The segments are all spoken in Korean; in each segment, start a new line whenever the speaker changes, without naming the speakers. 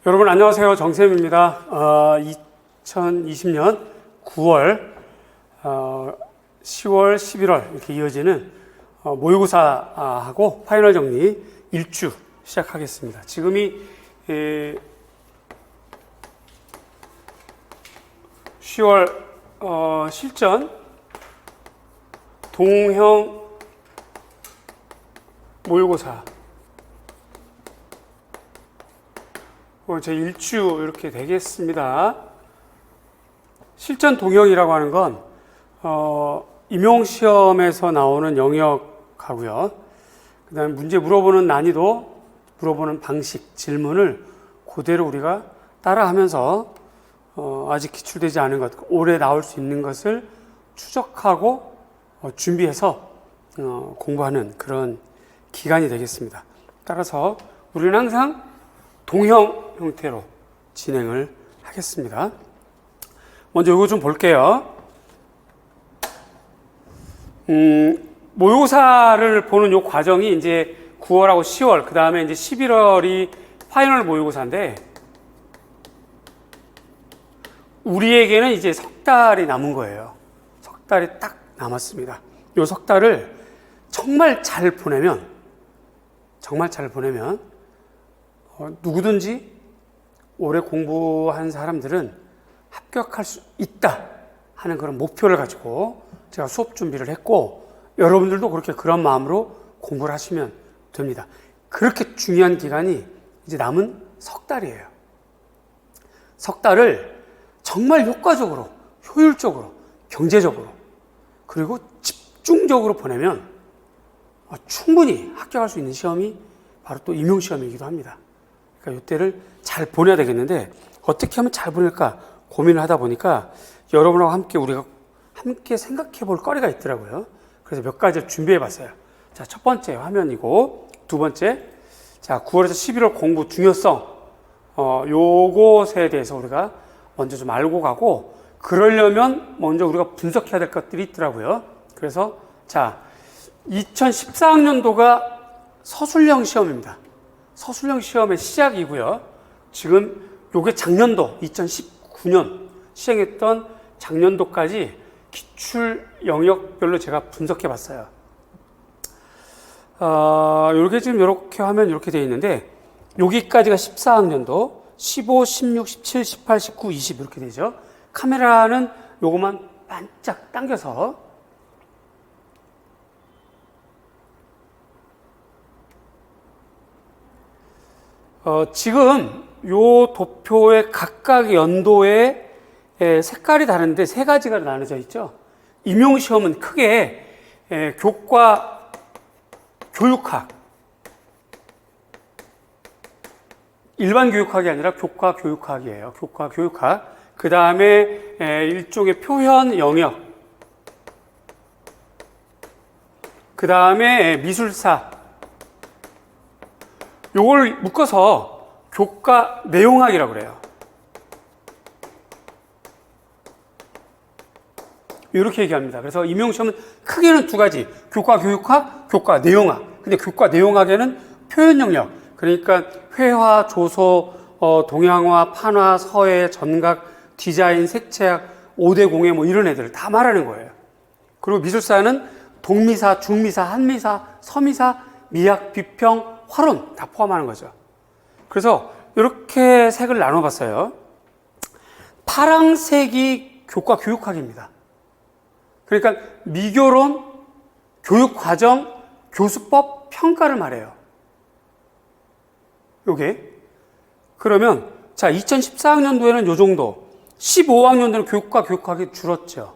여러분 안녕하세요. 정쌤입니다. 2020년 9월, 10월, 11월 이렇게 이어지는 모의고사하고 파이널 정리 1주 시작하겠습니다. 지금이 10월 실전 동형 모의고사 제 1주 이렇게 되겠습니다. 실전 동형이라고 하는 건 임용시험에서 나오는 영역하고요. 그 다음에 문제 물어보는 난이도, 물어보는 방식, 질문을 그대로 우리가 따라하면서 아직 기출되지 않은 것, 올해 나올 수 있는 것을 추적하고 준비해서 공부하는 그런 기간이 되겠습니다. 따라서 우리는 항상 동형 형태로 진행을 하겠습니다. 먼저 이거 좀 볼게요. 모의고사를 보는 요 과정이 이제 9월하고 10월, 그 다음에 이제 11월이 파이널 모의고사인데, 우리에게는 이제 석 달이 남은 거예요. 석 달이 딱 남았습니다. 요 석 달을 정말 잘 보내면 누구든지 오래 공부한 사람들은 합격할 수 있다 하는 그런 목표를 가지고 제가 수업 준비를 했고, 여러분들도 그렇게 그런 마음으로 공부를 하시면 됩니다. 그렇게 중요한 기간이 이제 남은 석 달이에요. 석 달을 정말 효과적으로, 효율적으로, 경제적으로, 그리고 집중적으로 보내면 충분히 합격할 수 있는 시험이 바로 또 임용시험이기도 합니다. 그러니까 이때를 잘 보내야 되겠는데, 어떻게 하면 잘 보낼까 고민을 하다 보니까 여러분하고 함께 우리가 함께 생각해 볼 거리가 있더라고요. 그래서 몇 가지를 준비해 봤어요. 자, 첫 번째 화면이고, 두 번째, 자, 9월에서 11월 공부 중요성, 요것에 대해서 우리가 먼저 좀 알고 가고, 그러려면 먼저 우리가 분석해야 될 것들이 있더라고요. 그래서, 자, 2014학년도가 서술형 시험입니다. 서술형 시험의 시작이고요. 지금 요게 작년도 2019년 시행했던 작년도까지 기출 영역별로 제가 분석해 봤어요. 요렇게 지금 요렇게 하면 이렇게 되어 있는데, 여기까지가 14학년도 15, 16, 17, 18, 19, 20 이렇게 되죠. 카메라는 요것만 반짝 당겨서 지금 요 도표의 각각 연도에 색깔이 다른데 세 가지가 나눠져 있죠. 임용시험은 크게 교과 교육학, 일반 교육학이 아니라 교과 교육학이에요. 교과 교육학. 그 다음에 일종의 표현 영역, 그 다음에 미술사, 요걸 묶어서 교과 내용학이라고 그래요. 이렇게 얘기합니다. 그래서 임용시험은 크게는 두 가지, 교과 교육학, 교과 내용학. 근데 교과 내용학에는 표현 영역, 그러니까 회화, 조소, 동양화, 판화, 서예, 전각, 디자인, 색채학, 5대 공예 뭐 이런 애들 다 말하는 거예요. 그리고 미술사는 동미사, 중미사, 한미사, 서미사, 미학, 비평, 활온 다 포함하는 거죠. 그래서 이렇게 색을 나눠봤어요. 파랑색이 교과 교육학입니다. 그러니까 미교론, 교육과정, 교수법, 평가를 말해요. 요게. 그러면 자, 2014학년도에는 요 정도, 15학년도는 교육과 교육학이 줄었죠.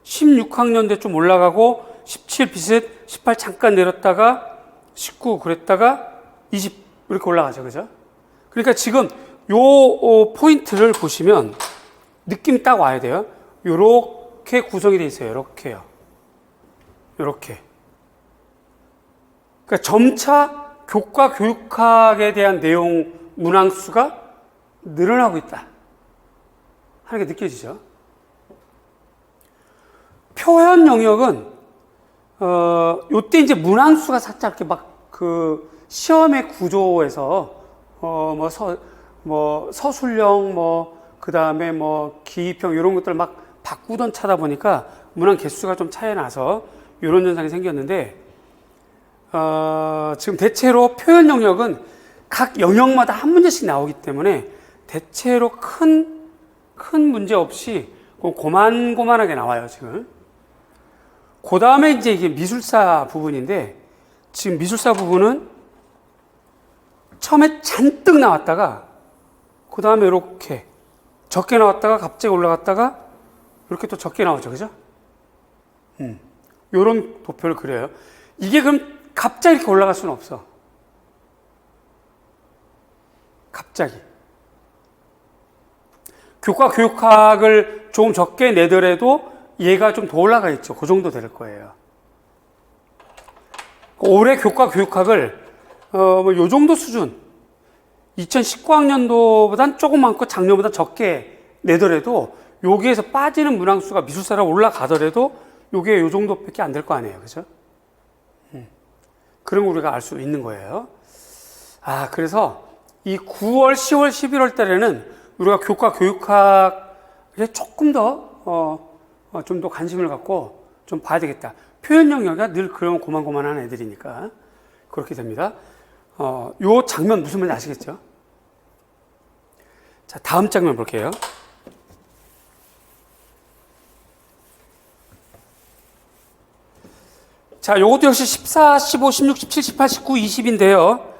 16학년도에 좀 올라가고 17 비슷, 18 잠깐 내렸다가 19 그랬다가 20 이렇게 올라가죠. 그죠? 그러니까 지금 요 포인트를 보시면 느낌이 딱 와야 돼요. 요렇게 구성이 되어 있어요. 요렇게요. 요렇게. 그러니까 점차 교과 교육학에 대한 내용 문항수가 늘어나고 있다 하는 게 느껴지죠. 표현 영역은 요때 이제 문항수가 살짝 이렇게 막 그 시험의 구조에서 뭐 서술형, 뭐 그다음에 뭐 기입형 이런 것들 막 바꾸던 차다 보니까 문항 개수가 좀 차이 나서 이런 현상이 생겼는데, 지금 대체로 표현 영역은 각 영역마다 한 문제씩 나오기 때문에 대체로 큰 문제 없이 고만고만하게 나와요, 지금. 그 다음에 이제 이게 미술사 부분인데, 지금 미술사 부분은 처음에 잔뜩 나왔다가, 그 다음에 이렇게 적게 나왔다가 갑자기 올라갔다가, 이렇게 또 적게 나오죠, 그죠? 요런 도표를 그려요. 이게 그럼 갑자기 이렇게 올라갈 수는 없어. 갑자기. 교과 교육학을 조금 적게 내더라도 얘가 좀 더 올라가 있죠. 그 정도 될 거예요. 올해 교과 교육학을 요 정도 수준, 2019학년도보단 조금 많고 작년보다 적게 내더라도 여기에서 빠지는 문항수가 미술사로 올라가더라도 요게 요 정도밖에 안 될 거 아니에요, 그죠? 그런 거 우리가 알 수 있는 거예요. 그래서 이 9월, 10월, 11월 달에는 우리가 교과 교육학에 조금 더 좀 더 관심을 갖고 좀 봐야 되겠다. 표현 영역이 늘 그런 고만고만한 애들이니까 그렇게 됩니다. 요 장면 무슨 말인지 아시겠죠? 자, 다음 장면 볼게요. 자, 요것도 역시 14, 15, 16, 17, 18, 19, 20인데요.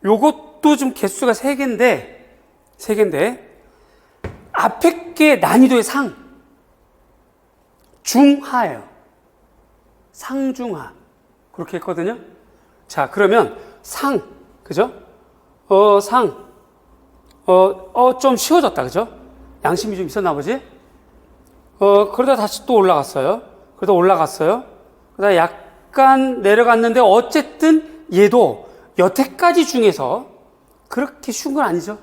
요것도 좀 개수가 3개인데, 앞에 게 난이도의 상, 중하예요. 상중하. 그렇게 했거든요. 자, 그러면 상, 그죠? 좀 쉬워졌다, 그죠? 양심이 좀 있었나 보지? 그러다 다시 또 올라갔어요. 그러다 약간 내려갔는데, 어쨌든 얘도 여태까지 중에서 그렇게 쉬운 건 아니죠.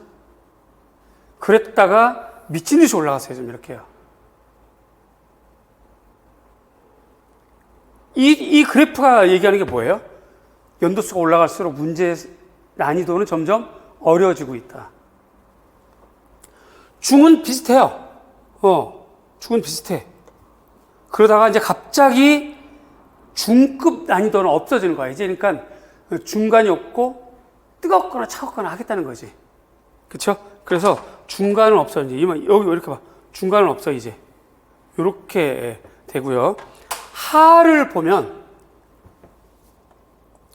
그랬다가 미친 듯이 올라갔어요, 좀 이렇게요. 이 그래프가 얘기하는 게 뭐예요? 연도수가 올라갈수록 문제의 난이도는 점점 어려워지고 있다. 중은 비슷해요. 중은 비슷해. 그러다가 이제 갑자기 중급 난이도는 없어지는 거야. 이제 그러니까 중간이 없고 뜨겁거나 차갑거나 하겠다는 거지. 그렇죠? 그래서 중간은 없어. 이제 여기 이렇게 봐. 중간은 없어 이제. 이렇게 되고요. 하를 보면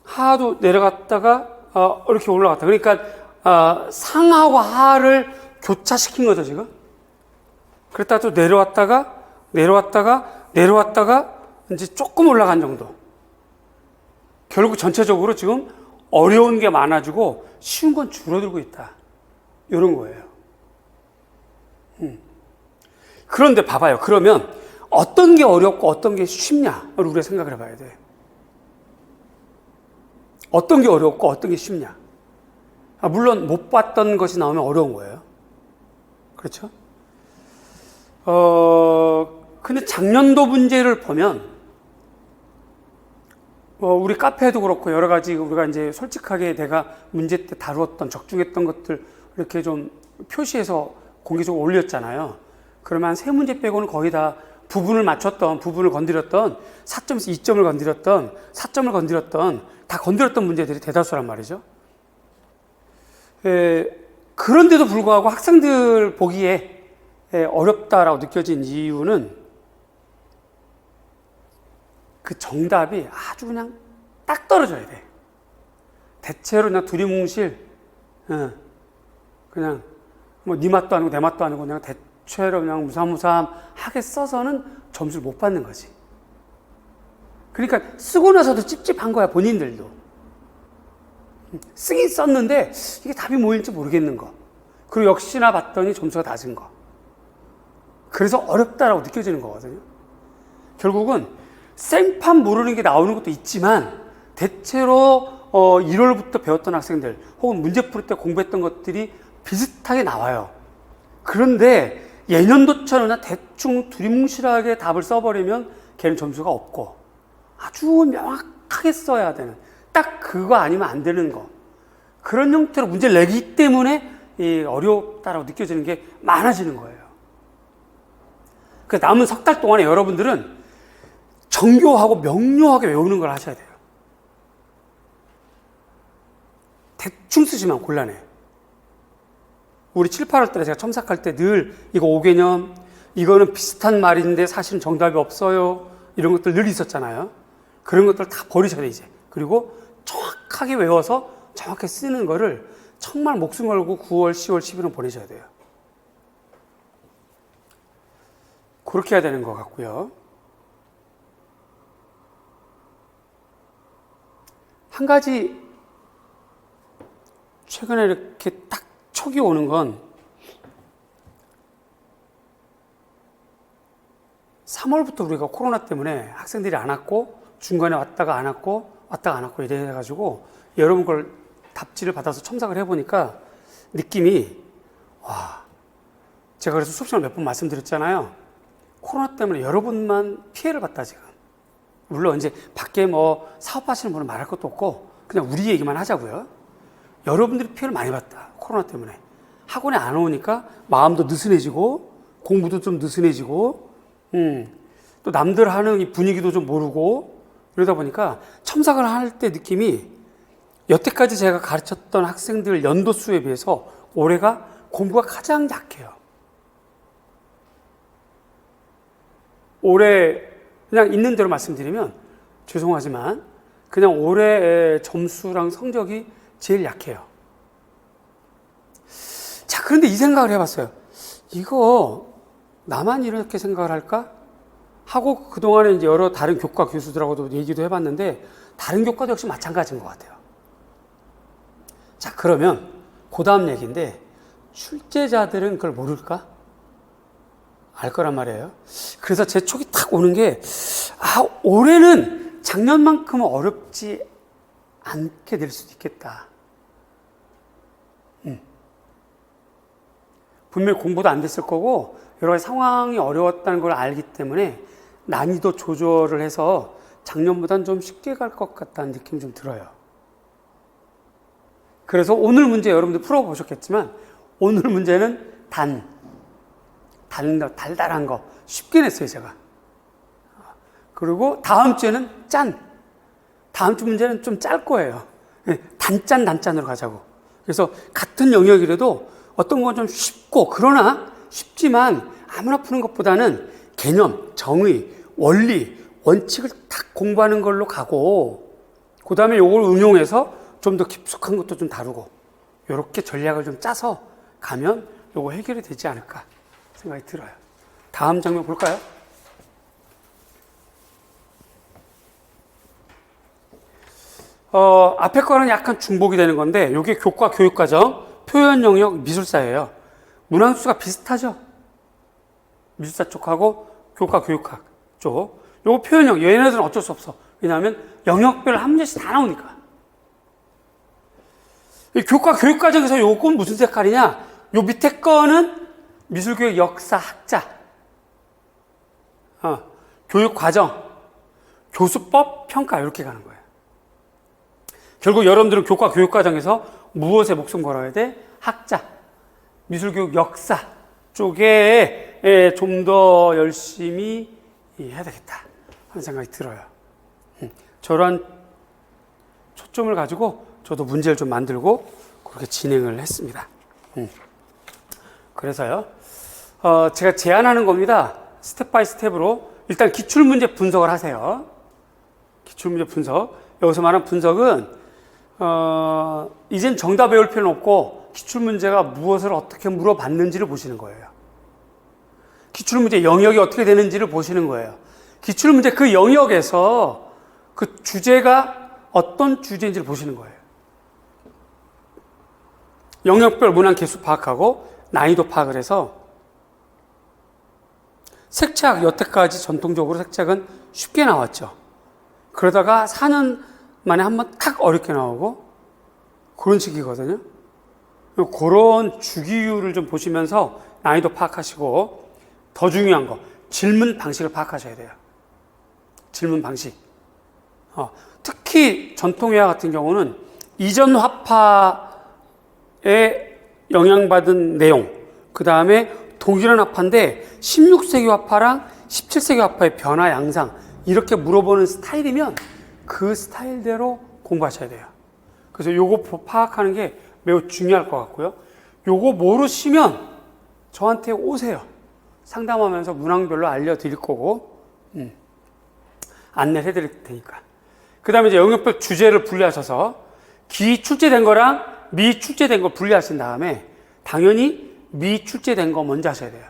하도 내려갔다가 이렇게 올라갔다. 그러니까 상하와 하를 교차시킨 거죠 지금. 그랬다가 또 내려왔다가 이제 조금 올라간 정도. 결국 전체적으로 지금 어려운 게 많아지고 쉬운 건 줄어들고 있다. 이런 거예요. 그런데 봐봐요. 그러면 어떤 게 어렵고 어떤 게 쉽냐를 우리가 생각을 해봐야 돼. 어떤 게 어렵고 어떤 게 쉽냐. 물론 못 봤던 것이 나오면 어려운 거예요. 그렇죠? 근데 작년도 문제를 보면 우리 카페에도 그렇고 여러 가지 우리가 이제 솔직하게 내가 문제 때 다루었던 적중했던 것들 이렇게 좀 표시해서 공개적으로 올렸잖아요. 그러면 한 3문제 빼고는 거의 다 부분을 맞췄던, 부분을 건드렸던, 4점에서 2점을 건드렸던, 4점을 건드렸던, 다 건드렸던 문제들이 대다수란 말이죠. 그런데도 불구하고 학생들 보기에 어렵다라고 느껴진 이유는 그 정답이 아주 그냥 딱 떨어져야 돼. 대체로 그냥 두리뭉실, 그냥 뭐 네 맛도 아니고 내 맛도 아니고 그냥 대체로 그냥 무삼무삼하게 써서는 점수를 못 받는 거지. 그러니까 쓰고 나서도 찝찝한 거야, 본인들도. 쓰긴 썼는데 이게 답이 뭐일지 모르겠는 거. 그리고 역시나 봤더니 점수가 낮은 거. 그래서 어렵다라고 느껴지는 거거든요. 결국은 생판 모르는 게 나오는 것도 있지만 대체로 1월부터 배웠던 학생들 혹은 문제 풀 때 공부했던 것들이 비슷하게 나와요. 그런데 예년도처럼 대충 두리뭉실하게 답을 써버리면 걔는 점수가 없고 아주 명확하게 써야 되는 딱 그거 아니면 안 되는 거. 그런 형태로 문제를 내기 때문에 어렵다라고 느껴지는 게 많아지는 거예요. 그 남은 석 달 동안에 여러분들은 정교하고 명료하게 외우는 걸 하셔야 돼요. 대충 쓰시면 곤란해. 우리 7, 8월 달에 제가 첨삭할 때 늘 이거 5개념, 이거는 비슷한 말인데 사실은 정답이 없어요. 이런 것들 늘 있었잖아요. 그런 것들 다 버리셔야 돼, 이제. 그리고 정확하게 외워서 정확하게 쓰는 거를 정말 목숨 걸고 9월, 10월, 11월 보내셔야 돼요. 그렇게 해야 되는 것 같고요. 한 가지 최근에 이렇게 딱 촉이 오는 건 3월부터 우리가 코로나 때문에 학생들이 안 왔고 중간에 왔다가 안 왔고 왔다가 안 왔고 이래가지고 여러분 걸 답지를 받아서 첨삭을 해보니까 느낌이 제가 그래서 수업 시간에 몇 번 말씀드렸잖아요. 코로나 때문에 여러분만 피해를 봤다 지금. 물론 이제 밖에 뭐 사업하시는 분은 말할 것도 없고 그냥 우리 얘기만 하자고요. 여러분들이 피해를 많이 봤다. 코로나 때문에. 학원에 안 오니까 마음도 느슨해지고 공부도 좀 느슨해지고 또 남들 하는 이 분위기도 좀 모르고 이러다 보니까 첨삭을 할 때 느낌이 여태까지 제가 가르쳤던 학생들 연도 수에 비해서 올해가 공부가 가장 약해요. 올해 그냥 있는 대로 말씀드리면 죄송하지만 그냥 올해 점수랑 성적이 제일 약해요. 자, 그런데 이 생각을 해봤어요. 이거 나만 이렇게 생각을 할까? 하고 그동안에 이제 여러 다른 교과 교수들하고도 얘기도 해봤는데 다른 교과도 역시 마찬가지인 것 같아요. 자, 그러면 그 다음 얘기인데 출제자들은 그걸 모를까? 알 거란 말이에요. 그래서 제 촉이 탁 오는 게 올해는 작년만큼은 어렵지 않게 될 수도 있겠다. 분명히 공부도 안 됐을 거고 여러 가지 상황이 어려웠다는 걸 알기 때문에 난이도 조절을 해서 작년보다는 좀 쉽게 갈 것 같다는 느낌이 좀 들어요. 그래서 오늘 문제 여러분들 풀어보셨겠지만 오늘 문제는 달달한 거 쉽게 냈어요 제가. 그리고 다음 주에는 다음 주 문제는 좀 짤 거예요. 단짠으로 가자고. 그래서 같은 영역이라도 어떤 건 좀 쉽고 그러나 쉽지만 아무나 푸는 것보다는 개념, 정의, 원리, 원칙을 딱 공부하는 걸로 가고 그 다음에 이걸 응용해서 좀 더 깊숙한 것도 좀 다루고 이렇게 전략을 좀 짜서 가면 이거 해결이 되지 않을까 생각이 들어요. 다음 장면 볼까요? 앞에 거는 약간 중복이 되는 건데 이게 교과 교육과정 표현 영역 미술사예요. 문항수가 비슷하죠? 미술사 쪽하고 교과 교육학 쪽. 요거 표현 영역 얘네들은 어쩔 수 없어. 왜냐하면 영역별 한 문제씩 다 나오니까. 이 교과 교육과정에서 요건 무슨 색깔이냐? 요 밑에 거는 미술교육 역사 학자, 교육과정, 교수법 평가 이렇게 가는 거예요. 결국 여러분들은 교과 교육과정에서 무엇에 목숨 걸어야 돼? 학자, 미술교육 역사 쪽에 좀 더 열심히 해야 되겠다 하는 생각이 들어요. 저런 초점을 가지고 저도 문제를 좀 만들고 그렇게 진행을 했습니다. 그래서요, 제가 제안하는 겁니다. 스텝 바이 스텝으로 일단 기출문제 분석을 하세요. 기출문제 분석. 여기서 말하는 분석은 이젠 정답 외울 필요는 없고 기출문제가 무엇을 어떻게 물어봤는지를 보시는 거예요. 기출문제 영역이 어떻게 되는지를 보시는 거예요. 기출문제 그 영역에서 그 주제가 어떤 주제인지를 보시는 거예요. 영역별 문항 개수 파악하고 난이도 파악을 해서 색채학 여태까지 전통적으로 색채학은 쉽게 나왔죠. 그러다가 4년 만에 한번 탁 어렵게 나오고 그런 식이거든요. 그런 주기율을 좀 보시면서 난이도 파악하시고 더 중요한 거 질문 방식을 파악하셔야 돼요. 질문 방식. 특히 전통회화 같은 경우는 이전 화파의 영향받은 내용, 그 다음에 동일한 화파인데 16세기 화파랑 17세기 화파의 변화 양상 이렇게 물어보는 스타일이면 그 스타일대로 공부하셔야 돼요. 그래서 요거 파악하는 게 매우 중요할 것 같고요. 요거 모르시면 저한테 오세요. 상담하면서 문항별로 알려드릴 거고 안내를 해드릴 테니까. 그 다음에 이제 영역별 주제를 분리하셔서 기출제된 거랑 미출제된 거 분리하신 다음에 당연히 미출제된 거 먼저 하셔야 돼요.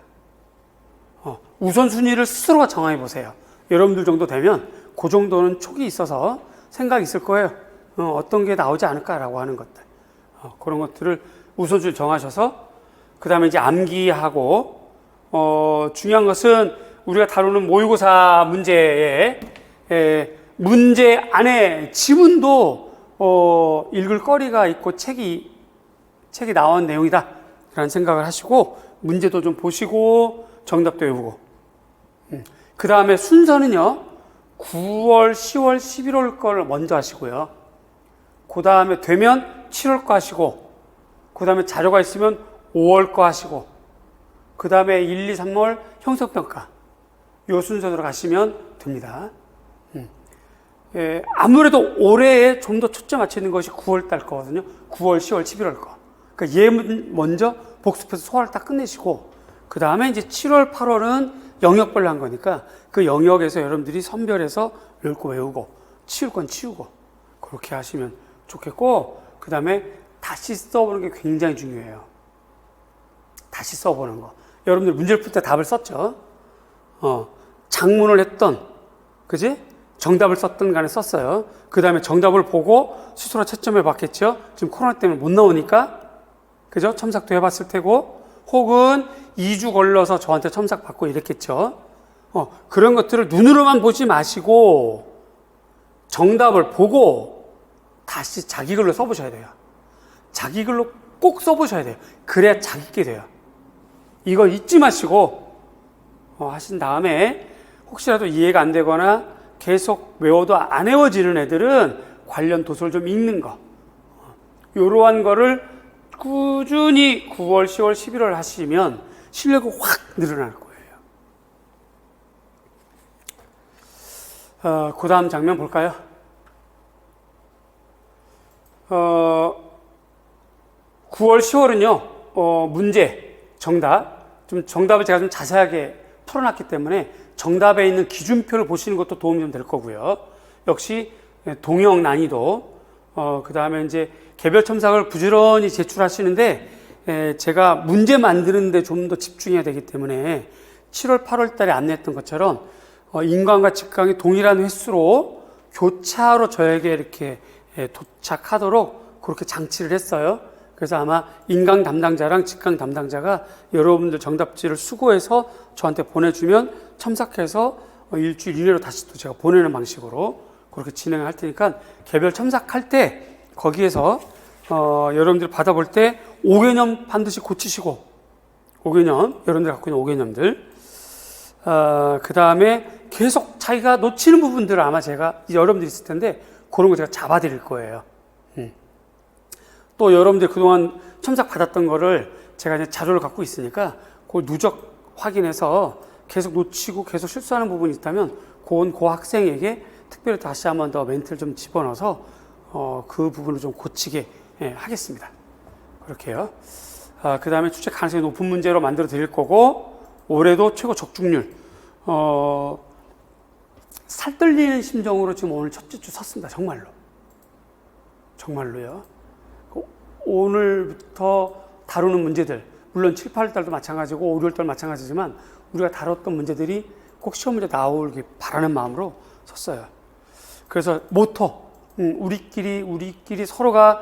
우선순위를 스스로가 정해 보세요. 여러분들 정도 되면 그 정도는 촉이 있어서 생각이 있을 거예요. 어떤 게 나오지 않을까라고 하는 것들. 그런 것들을 우선순위 정하셔서 그 다음에 이제 암기하고 중요한 것은 우리가 다루는 모의고사 문제에 문제 안에 지문도 읽을 거리가 있고 책이 나온 내용이다 라는 생각을 하시고 문제도 좀 보시고 정답도 외우고 그 다음에 순서는요 9월, 10월, 11월 걸 먼저 하시고요 그 다음에 되면 7월 거 하시고 그 다음에 자료가 있으면 5월 거 하시고 그 다음에 1, 2, 3월 형성평가 요 순서대로 가시면 됩니다. 아무래도 올해에 좀 더 초점 맞추는 것이 9월 달 거거든요. 9월, 10월, 11월 거. 그러니까 얘 먼저 복습해서 소화를 딱 끝내시고 그 다음에 이제 7월, 8월은 영역별로 한 거니까 그 영역에서 여러분들이 선별해서 읽고 외우고 치울 건 치우고 그렇게 하시면 좋겠고 그 다음에 다시 써보는 게 굉장히 중요해요. 다시 써보는 거. 여러분들 문제를 풀 때 답을 썼죠. 장문을 했던, 그지? 정답을 썼던 간에 썼어요. 그 다음에 정답을 보고 스스로 채점해 봤겠죠. 지금 코로나 때문에 못 나오니까, 그죠? 첨삭도 해봤을 테고, 혹은 2주 걸러서 저한테 첨삭 받고 이랬겠죠. 그런 것들을 눈으로만 보지 마시고, 정답을 보고 다시 자기 글로 써보셔야 돼요. 자기 글로 꼭 써보셔야 돼요. 그래야 자기게 돼요. 이거 잊지 마시고 하신 다음에 혹시라도 이해가 안 되거나 계속 외워도 안 외워지는 애들은 관련 도서를 좀 읽는 거 이러한 거를 꾸준히 9월, 10월, 11월 하시면 실력이 확 늘어날 거예요. 그 다음 장면 볼까요? 9월, 10월은요 문제, 정답 정답을 제가 좀 자세하게 풀어놨기 때문에 정답에 있는 기준표를 보시는 것도 도움이 좀 될 거고요. 역시 동형 난이도, 그 다음에 이제 개별 첨삭을 부지런히 제출하시는데, 제가 문제 만드는데 좀 더 집중해야 되기 때문에 7월, 8월 달에 안내했던 것처럼, 인강과 직강이 동일한 횟수로 교차로 저에게 이렇게 도착하도록 그렇게 장치를 했어요. 그래서 아마 인강 담당자랑 직강 담당자가 여러분들 정답지를 수고해서 저한테 보내주면 첨삭해서 일주일 이내로 다시 또 제가 보내는 방식으로 그렇게 진행을 할 테니까 개별 첨삭할 때 거기에서 여러분들 받아볼 때 5개념 반드시 고치시고 5개념 여러분들 갖고 있는 5개념들 그 다음에 계속 자기가 놓치는 부분들을 아마 제가 여러분들이 있을 텐데 그런 거 제가 잡아드릴 거예요. 또 여러분들 그동안 첨삭 받았던 거를 제가 이제 자료를 갖고 있으니까 그걸 누적 확인해서 계속 놓치고 계속 실수하는 부분이 있다면 그 학생에게 특별히 다시 한번 더 멘트를 좀 집어넣어서 그 부분을 좀 고치게 하겠습니다. 그렇게요. 그 다음에 출제 가능성이 높은 문제로 만들어 드릴 거고 올해도 최고 적중률 살떨리는 심정으로 지금 오늘 첫째 주 섰습니다. 정말로요. 오늘부터 다루는 문제들 물론 7, 8월달도 마찬가지고 5, 6월달 마찬가지지만 우리가 다뤘던 문제들이 꼭 시험 문제 나오길 바라는 마음으로 섰어요. 그래서 모토 우리끼리 서로가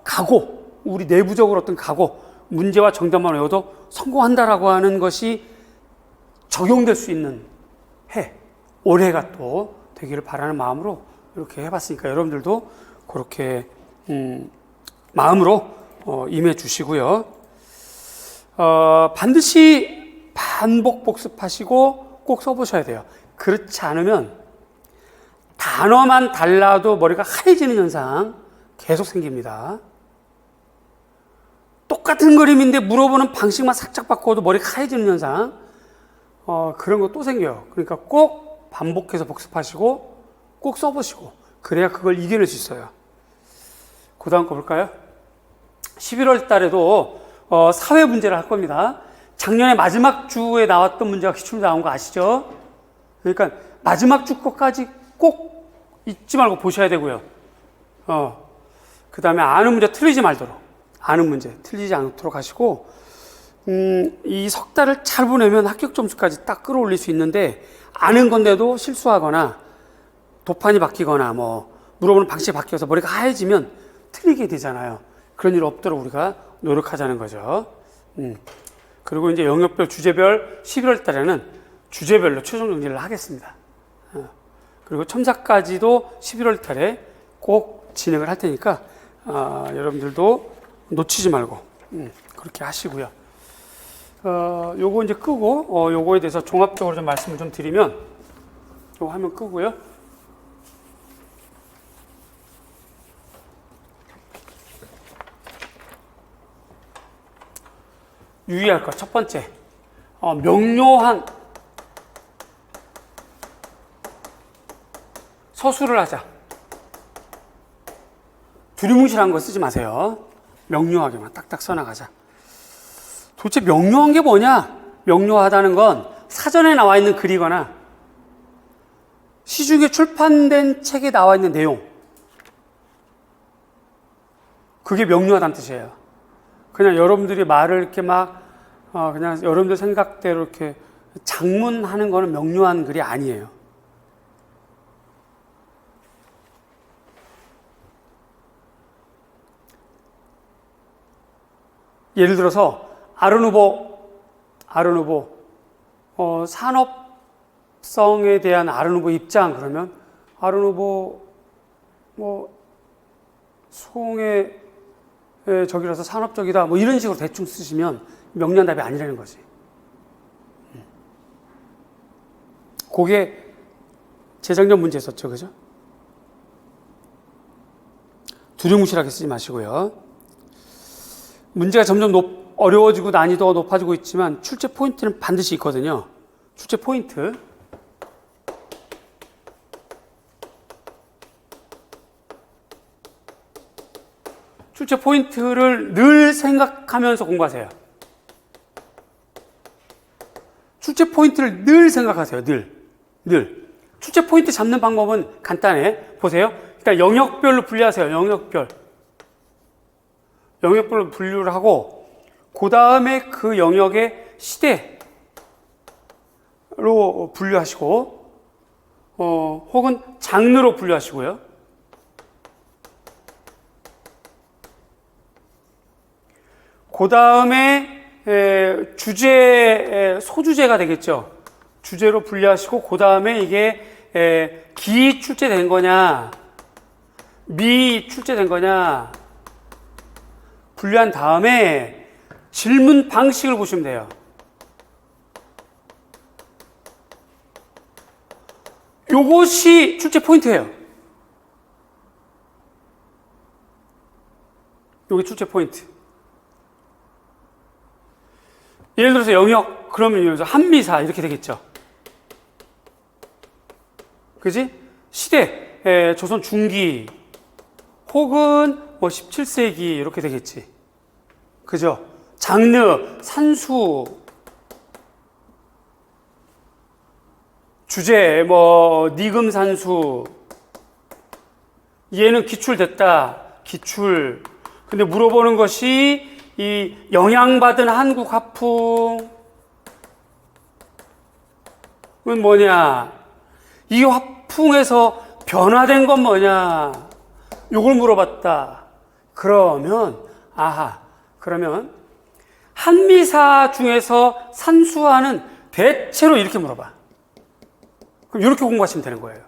각오 우리 내부적으로 어떤 각오 문제와 정답만 외워도 성공한다라고 하는 것이 적용될 수 있는 올해가 또 되기를 바라는 마음으로 이렇게 해봤으니까 여러분들도 그렇게 마음으로 임해 주시고요. 반드시 반복 복습하시고 꼭 써보셔야 돼요. 그렇지 않으면 단어만 달라도 머리가 하얘지는 현상 계속 생깁니다. 똑같은 그림인데 물어보는 방식만 살짝 바꿔도 머리가 하얘지는 현상, 그런 거 또 생겨요. 그러니까 꼭 반복해서 복습하시고 꼭 써보시고 그래야 그걸 이겨낼 수 있어요. 그 다음 거 볼까요? 11월 달에도 사회 문제를 할 겁니다. 작년에 마지막 주에 나왔던 문제가 기출로 나온 거 아시죠? 그러니까 마지막 주 것까지 꼭 잊지 말고 보셔야 되고요. 그 다음에 아는 문제 틀리지 말도록, 아는 문제 틀리지 않도록 하시고, 이 석 달을 잘 보내면 합격 점수까지 딱 끌어올릴 수 있는데, 아는 건데도 실수하거나 도판이 바뀌거나 뭐 물어보는 방식이 바뀌어서 머리가 하얘지면 틀리게 되잖아요. 그런 일 없도록 우리가 노력하자는 거죠. 그리고 이제 영역별, 주제별 11월 달에는 주제별로 최종 정리를 하겠습니다. 그리고 첨삭까지도 11월 달에 꼭 진행을 할 테니까 여러분들도 놓치지 말고 그렇게 하시고요. 요거 이제 끄고 요거에 대해서 종합적으로 좀 말씀을 좀 드리면, 요거 화면 끄고요. 유의할 것 첫 번째, 명료한 서술을 하자. 두리뭉실한 거 쓰지 마세요. 명료하게만 딱딱 써나가자. 도대체 명료한 게 뭐냐? 명료하다는 건 사전에 나와 있는 글이거나 시중에 출판된 책에 나와 있는 내용, 그게 명료하다는 뜻이에요. 그냥 여러분들이 말을 이렇게 막 그냥 여러분들 생각대로 이렇게 장문하는 거는 명료한 글이 아니에요. 예를 들어서 아론 후보 산업성에 대한 아론 후보 입장, 그러면 아론 후보 뭐 송의 저기라서 산업적이다 뭐 이런 식으로 대충 쓰시면 명료한 답이 아니라는 거지. 그게 재작년 문제였었죠, 그죠? 두리뭉실하게 쓰지 마시고요. 문제가 점점 어려워지고 난이도가 높아지고 있지만 출제 포인트는 반드시 있거든요. 출제 포인트. 출제 포인트를 늘 생각하면서 공부하세요. 출제 포인트를 늘 생각하세요. 늘. 출제 포인트 잡는 방법은 간단해. 보세요. 일단 영역별로 분류하세요. 영역별로 분류를 하고, 그 다음에 그 영역의 시대로 분류하시고, 혹은 장르로 분류하시고요. 그 다음에 소주제가 되겠죠. 주제로 분류하시고, 그 다음에 이게 기 출제된 거냐, 미 출제된 거냐, 분류한 다음에 질문 방식을 보시면 돼요. 요것이 출제 포인트예요. 요게 출제 포인트. 예를 들어서 영역, 그러면 한미사 이렇게 되겠죠. 그지? 시대, 조선 중기, 혹은 뭐 17세기 이렇게 되겠지. 그죠? 장르, 산수, 주제, 뭐 니금산수. 얘는 기출됐다. 기출. 근데 물어보는 것이 이 영향받은 한국 화풍은 뭐냐? 이 화풍에서 변화된 건 뭐냐? 요걸 물어봤다. 그러면 그러면 한미사 중에서 산수화는 대체로 이렇게 물어봐. 그럼 이렇게 공부하시면 되는 거예요.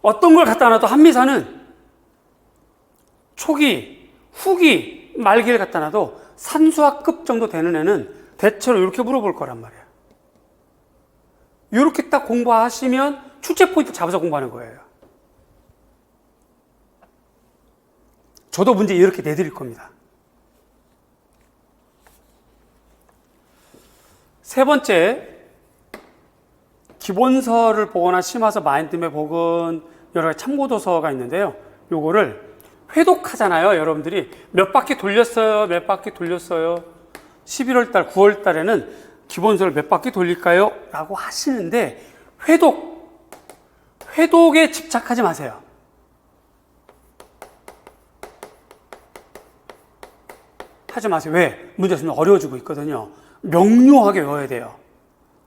어떤 걸 갖다 놔도 한미사는 초기, 후기, 말기를 갖다 놔도 산수화급 정도 되는 애는 대체로 이렇게 물어볼 거란 말이야. 이렇게 딱 공부하시면 출제 포인트 잡아서 공부하는 거예요. 저도 문제 이렇게 내드릴 겁니다. 세 번째, 기본서를 보거나 심화서, 마인드맵 혹은 여러 가지 참고도서가 있는데요. 요거를 회독하잖아요. 여러분들이 몇 바퀴 돌렸어요, 몇 바퀴 돌렸어요. 11월 달, 9월 달에는 기본서를 몇 바퀴 돌릴까요? 라고 하시는데, 회독에 집착하지 마세요. 하지 마세요. 왜? 문제가 좀 어려워지고 있거든요. 명료하게 외워야 돼요.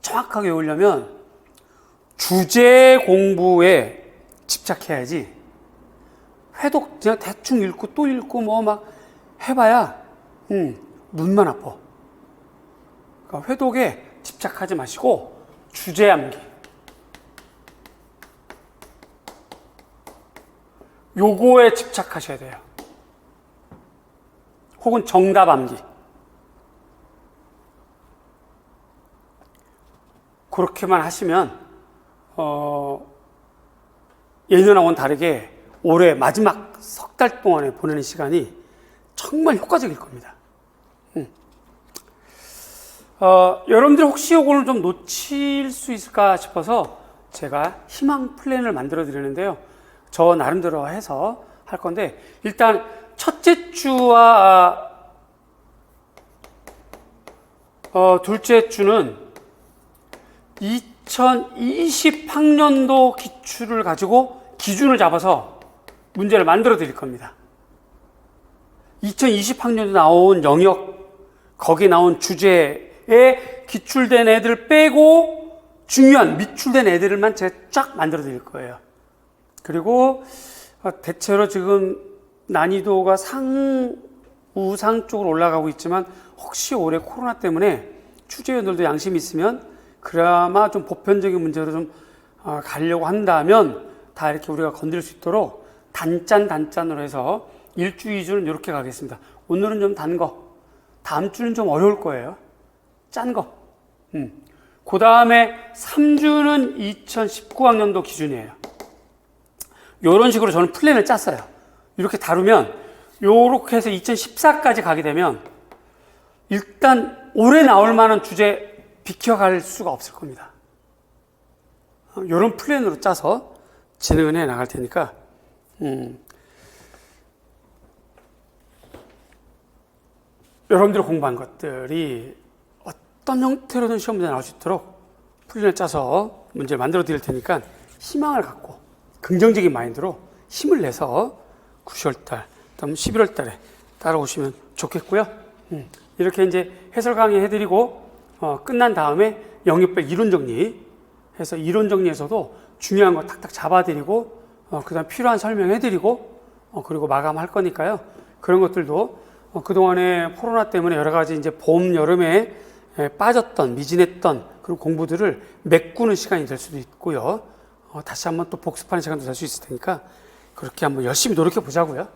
정확하게 외우려면 주제 공부에 집착해야지, 회독 그냥 대충 읽고 또 읽고 뭐 막 해봐야 눈만 아파. 그러니까 회독에 집착하지 마시고 주제 암기, 요거에 집착하셔야 돼요. 혹은 정답 암기. 그렇게만 하시면 예년하고는 다르게 올해 마지막 석 달 동안에 보내는 시간이 정말 효과적일 겁니다. 여러분들 혹시 이걸 좀 놓칠 수 있을까 싶어서 제가 희망 플랜을 만들어 드리는데요. 저 나름대로 해서 할 건데, 일단 첫째 주와 둘째 주는 2020학년도 기출을 가지고 기준을 잡아서 문제를 만들어 드릴 겁니다. 2020학년도 나온 영역, 거기 나온 주제에 기출된 애들 빼고 중요한 미출된 애들만 제가 쫙 만들어 드릴 거예요. 그리고 대체로 지금 난이도가 우상 쪽으로 올라가고 있지만, 혹시 올해 코로나 때문에 취재위원들도 양심이 있으면 그나마 좀 보편적인 문제로 좀 가려고 한다면 다 이렇게 우리가 건드릴 수 있도록 단짠으로 해서 1주, 2주는 이렇게 가겠습니다. 오늘은 좀 단 거, 다음 주는 좀 어려울 거예요. 짠 거. 그 다음에 3주는 2019학년도 기준이에요. 이런 식으로 저는 플랜을 짰어요. 이렇게 다루면, 요렇게 해서 2014까지 가게 되면 일단 올해 나올 만한 주제 비켜갈 수가 없을 겁니다. 이런 플랜으로 짜서 진행을 해 나갈 테니까, 여러분들이 공부한 것들이 어떤 형태로든 시험 문제 나올 수 있도록 플랜을 짜서 문제를 만들어 드릴 테니까 희망을 갖고 긍정적인 마인드로 힘을 내서 9월 달, 다음 11월 달에 따라오시면 좋겠고요. 이렇게 이제 해설 강의 해드리고 끝난 다음에 영역별 이론 정리 해서, 이론 정리에서도 중요한 거 탁탁 잡아드리고 그 다음 필요한 설명해드리고 그리고 마감할 거니까요. 그런 것들도 그동안에 코로나 때문에 여러 가지 이제 봄, 여름에 빠졌던, 미진했던 그런 공부들을 메꾸는 시간이 될 수도 있고요. 다시 한번 또 복습하는 시간도 될 수 있을 테니까 그렇게 한번 열심히 노력해 보자고요.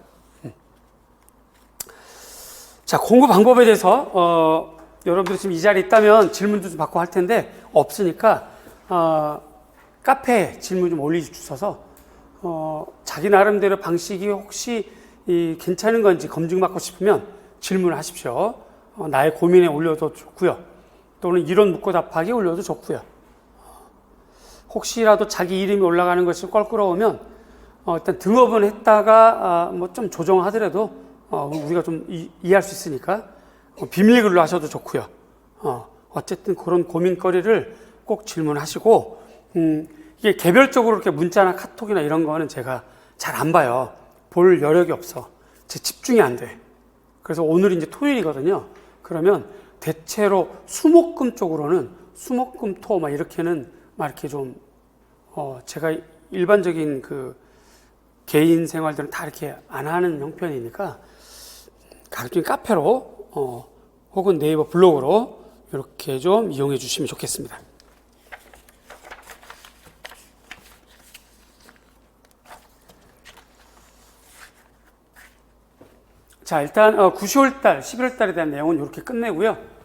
자, 공부 방법에 대해서 여러분들 지금 이 자리에 있다면 질문도 좀 받고 할 텐데, 없으니까 카페에 질문 좀 올려주셔서 자기 나름대로 방식이 혹시 괜찮은 건지 검증받고 싶으면 질문을 하십시오. 나의 고민에 올려도 좋고요. 또는 이론 묻고 답하기 올려도 좋고요. 혹시라도 자기 이름이 올라가는 것이 껄끄러우면 일단 등업은 했다가 뭐 좀 조정하더라도 우리가 좀 이해할 수 있으니까 비밀글로 하셔도 좋고요. 어쨌든 그런 고민거리를 꼭 질문하시고, 이게 개별적으로 이렇게 문자나 카톡이나 이런 거는 제가 잘 안 봐요. 볼 여력이 없어. 제 집중이 안 돼. 그래서 오늘이 이제 토요일이거든요. 그러면 대체로 수목금 쪽으로는 수목금 토 막 이렇게는 막 이렇게 좀 제가 일반적인 그 개인 생활들은 다 이렇게 안 하는 형편이니까 가급적 카페로 혹은 네이버 블로그로 이렇게 좀 이용해 주시면 좋겠습니다. 자, 일단 9월 달, 11월 달에 대한 내용은 이렇게 끝내고요.